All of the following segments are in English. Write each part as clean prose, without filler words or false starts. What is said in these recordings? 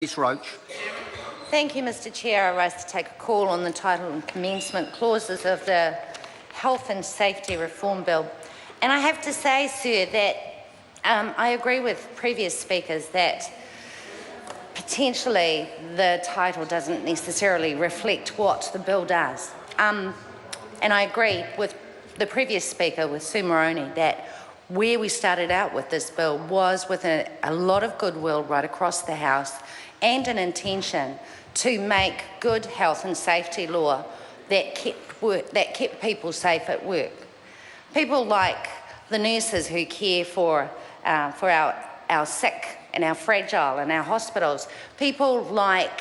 Ms Roach. Thank you, Mr Chair. I rise to take a call on the title and commencement clauses of the Health and Safety Reform Bill. And I have to say, sir, that I agree with previous speakers that potentially the title doesn't necessarily reflect what the bill does. And I agree with the previous speaker, with Sue Moroney, that where we started out with this bill was with a lot of goodwill right across the House and an intention to make good health and safety law that kept people safe at work. People like the nurses who care for our sick and our fragile in our hospitals. People like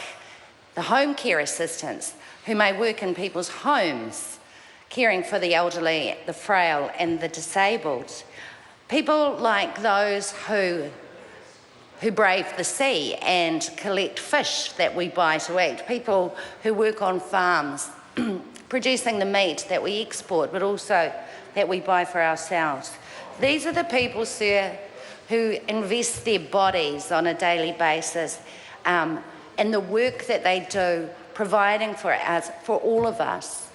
the home care assistants who may work in people's homes, caring for the elderly, the frail and the disabled. People like those who brave the sea and collect fish that we buy to eat. People who work on farms, producing the meat that we export, but also that we buy for ourselves. These are the people, sir, who invest their bodies on a daily basis in the work that they do, providing for us, for all of us.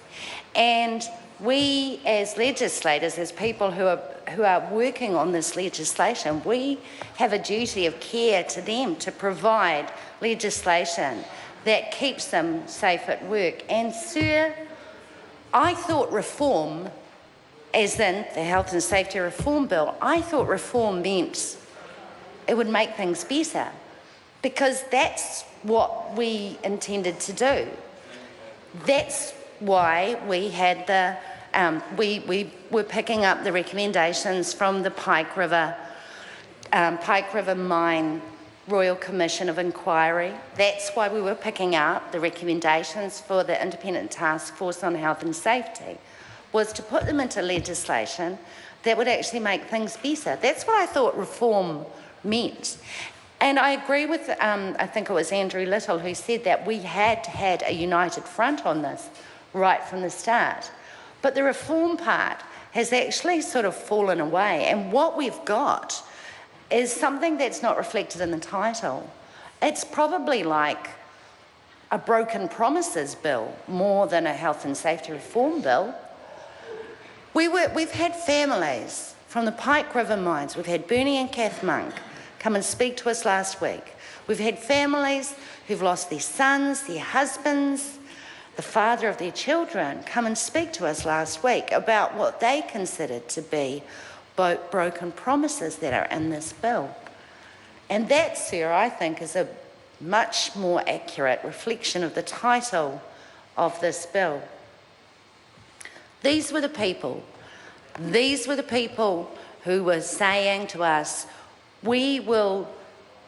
And we as legislators, as people who are working on this legislation, we have a duty of care to them to provide legislation that keeps them safe at work. And sir, I thought reform, as in the Health and Safety Reform Bill, I thought reform meant it would make things better, because that's what we intended to do. That's why we had the we were picking up the recommendations from the Pike River Mine Royal Commission of Inquiry. That's why we were picking up the recommendations for the Independent Task Force on Health and Safety, was to put them into legislation that would actually make things better. That's what I thought reform meant. And I agree with, I think it was Andrew Little who said that we had a united front on this right from the start. But the reform part has actually sort of fallen away, and what we've got is something that's not reflected in the title. It's probably like a broken promises bill more than a health and safety reform bill. We've had families from the Pike River mines. We've had Bernie and Kath Monk come and speak to us last week. We've had families who've lost their sons, their husbands, the father of their children come and speak to us last week about what they considered to be broken promises that are in this bill. And that, sir, I think is a much more accurate reflection of the title of this bill. These were the people who were saying to us,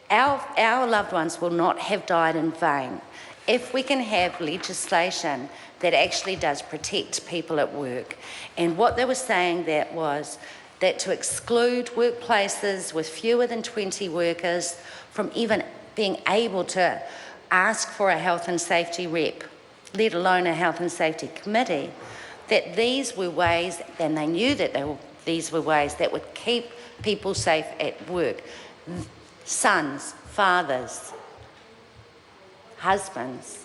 our loved ones will not have died in vain if we can have legislation that actually does protect people at work. And what they were saying that was that to exclude workplaces with fewer than 20 workers from even being able to ask for a health and safety rep, let alone a health and safety committee, that these were ways, and they knew that these were ways that would keep people safe at work. Sons, fathers, husbands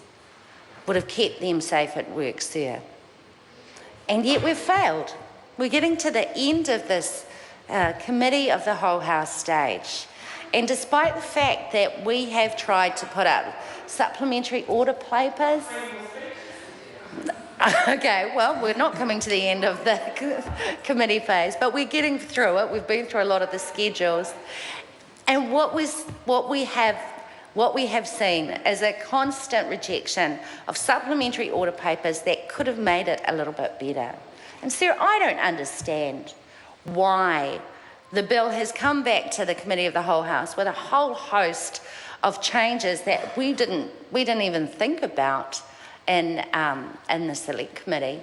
would have kept them safe at work, sir. And yet we've failed. We're getting to the end of this committee of the whole House stage. And despite the fact that we have tried to put up supplementary order papers, okay, well, we're not coming to the end of the committee phase, but we're getting through it. We've been through a lot of the schedules. And what we have seen is a constant rejection of supplementary order papers that could have made it a little bit better. And sir, I don't understand why the bill has come back to the Committee of the Whole House with a whole host of changes that we didn't even think about in the Select Committee,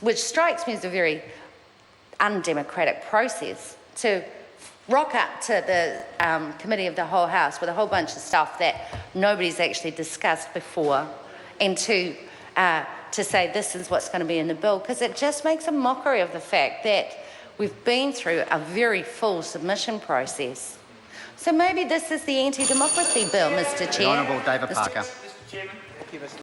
which strikes me as a very undemocratic process to rock up to the Committee of the Whole House with a whole bunch of stuff that nobody's actually discussed before, and to say this is what's going to be in the bill, because it just makes a mockery of the fact that we've been through a very full submission process. So maybe this is the anti-democracy bill, Mr. The Chair. Honourable David Parker.